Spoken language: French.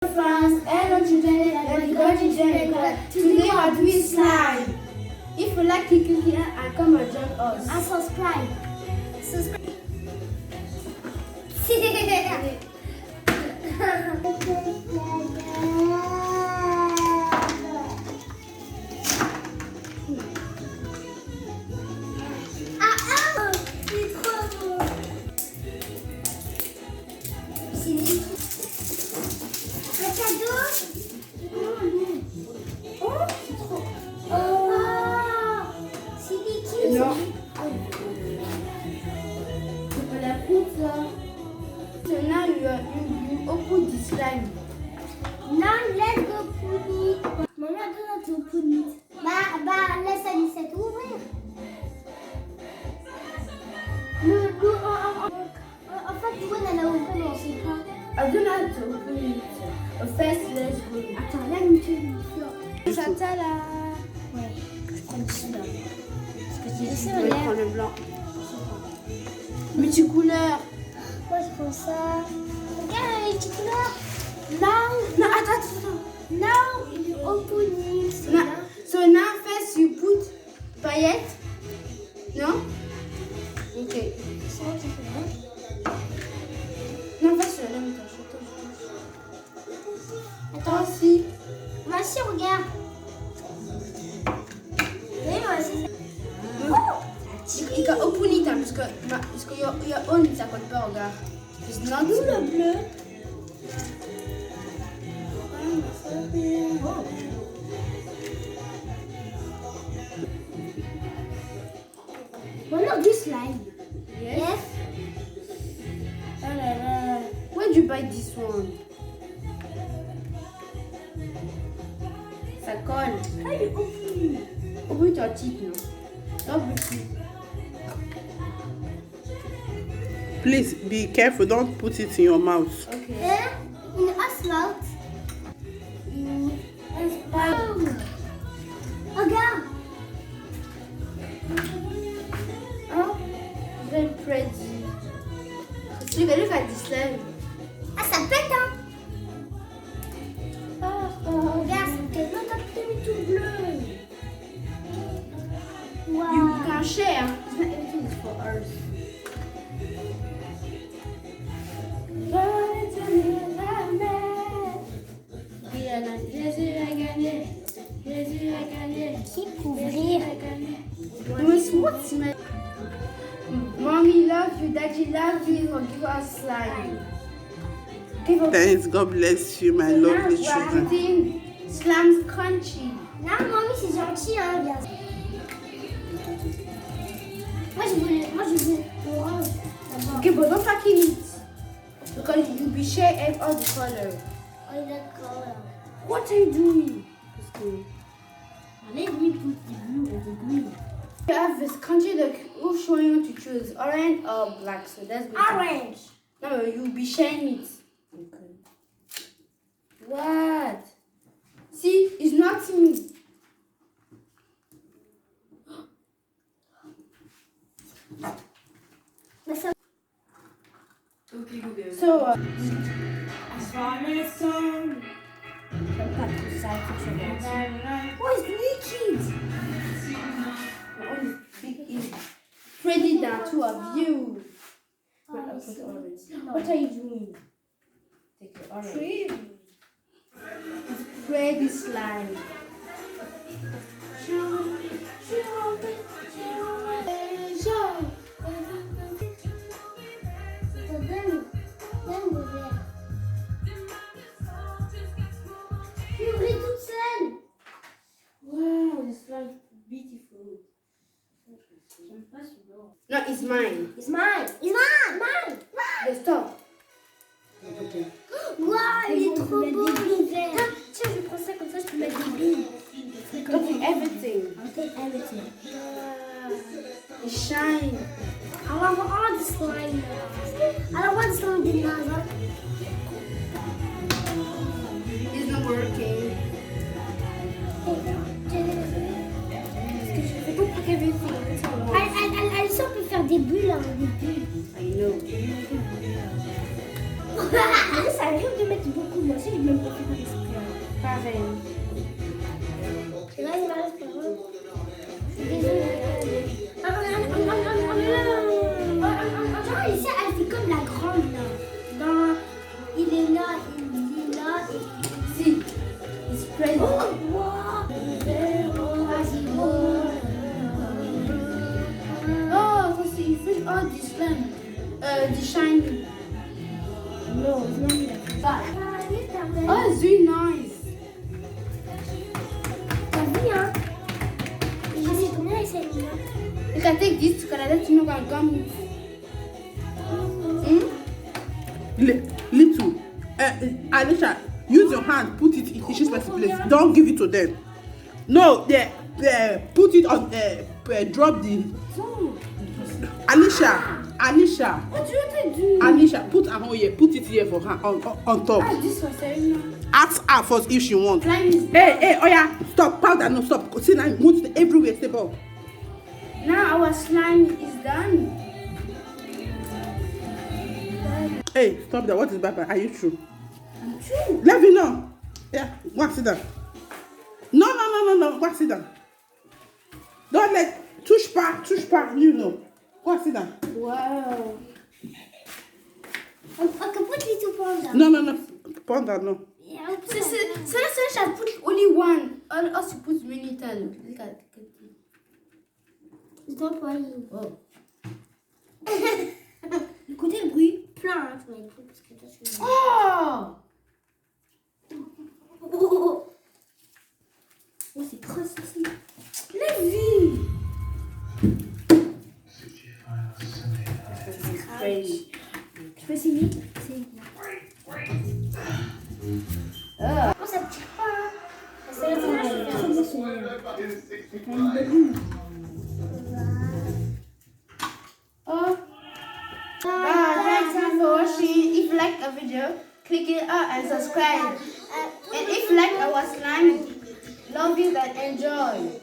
France, hello children, and God children. Today we are doing slime. If you like it, click here and come and join us. And subscribe. Non. C'est la pizza. So now you open the slime. Now let's go put it. Maman, donne to put it. Laisse Alicette ouvrir. En fait, Gwen, elle a ouvert, on sait pas. I don't know how to open it. But first, let's go. Attends, là, une petite. Chatala. Ouais, je prends celui-là. Je vais prendre le blanc. Multicouleur. Moi, je prends ça. Regarde les petites couleurs. No, attends. Now you open it. No. So now first you put paillettes. No? Okay. C'est moi qui fais. Non, first je l'aime. Attends, si. moi aussi, regarde. Oui, moi aussi. You can open it parce que your own ça compte pas, regarde. It's not Le bleu. One of this slime. Yes. Oh là là. Where'd you buy this one? Ça colle. How you open it? Open your teeth, no? Don't be Please be careful, don't put it in your mouth. Okay. In a mouth. Regarde. Oh, very pretty. Look at this slime. Ah, ça pète, hein? Regarde, c'est l'autre activité tout bleu. Wow. You can share. It's not everything is for us. Jésus a gagné. Jésus a gagné. Qui couvrir? You smooth smell. Mommy love you, Daddy love you, for give us slime. Give us. Thanks, God bless you, my lovely We are children. eating slime crunchy. Non, mamie, c'est gentil, hein, bien. Moi, je veux orange. D'abord. Okay, but don't fucking eat. Because you'll be sharing all the color. Oh, d'accord. What are you doing? Let me put the blue or the green. You have this country that who's showing you to choose orange or black. So that's Orange. No, you'll be sharing it. Okay. What? See, it's not me. So, J'aime pas tout ça, il faut que je regarde. Oh, it's liquid. Freddy down to a view. Oh, What are you doing? Take your orange. It's Freddy slime. Donne le verre. Tu ouvres toute seule. Wow, this slime is beautiful. No, it's mine. It's mine. It's mine. Let's stop. Wow, il est trop beau le verre. Tiens, je prends ça comme ça, je peux mettre des billes. Touching everything. I'll take everything. It shine. I want all the slime. I don't want slime in the It's not working. Alison peut faire des bulles, hein, des bulles. I know. Ça arrive de mettre beaucoup moi aussi, je me profite de l'esprit. Pareil. C'est vrai, il va rester heureux. Je suis désolée. Ici, elle fait comme la grande là. Dans... Il est là, il est là et... Si. It's crazy. Oh, wow. Oh, so you feel all this lamp. The shiny. No, it's not like that. Oh, it's really nice. T'as vu, hein? Je sais combien il s'est mis là. You can take this to Canada to make a gum. Little. Alicia, use your hand. Put it in each special place. Don't give it to them. No, put it on. Drop the. Alicia. What do you do? Alicia, put her on here. Put it here for her on top. Ah, this was very nice. Ask her first if she wants. Slime is Hey, oh yeah, stop, powder, no, stop. See now, move everywhere, stay up. now our slime is done. Hey, stop that. What is Baba? Are you true? I'm true. Let me know. Yeah, go and sit down. No. Go and sit down. Don't let touche pas, you know. Go and sit down. Wow. On can put little panda. No. Panda, no. Yeah, So let's I put only one. Or else you put many times. Look at it. Stop worrying. Oh. Écoutez le bruit. Plein, hein, tu vas écouter parce que toi, je suis... Oh! Oh, c'est creuse ici. La vie! Crazy. Tu peux essayer? C'est... Oh, ça ne tire pas. Ça, c'est très bien souvenir. C'est quand même de l'huile. Oh. Thanks for watching. If you like a video, click it and subscribe. And if you like our slime, love it and enjoy.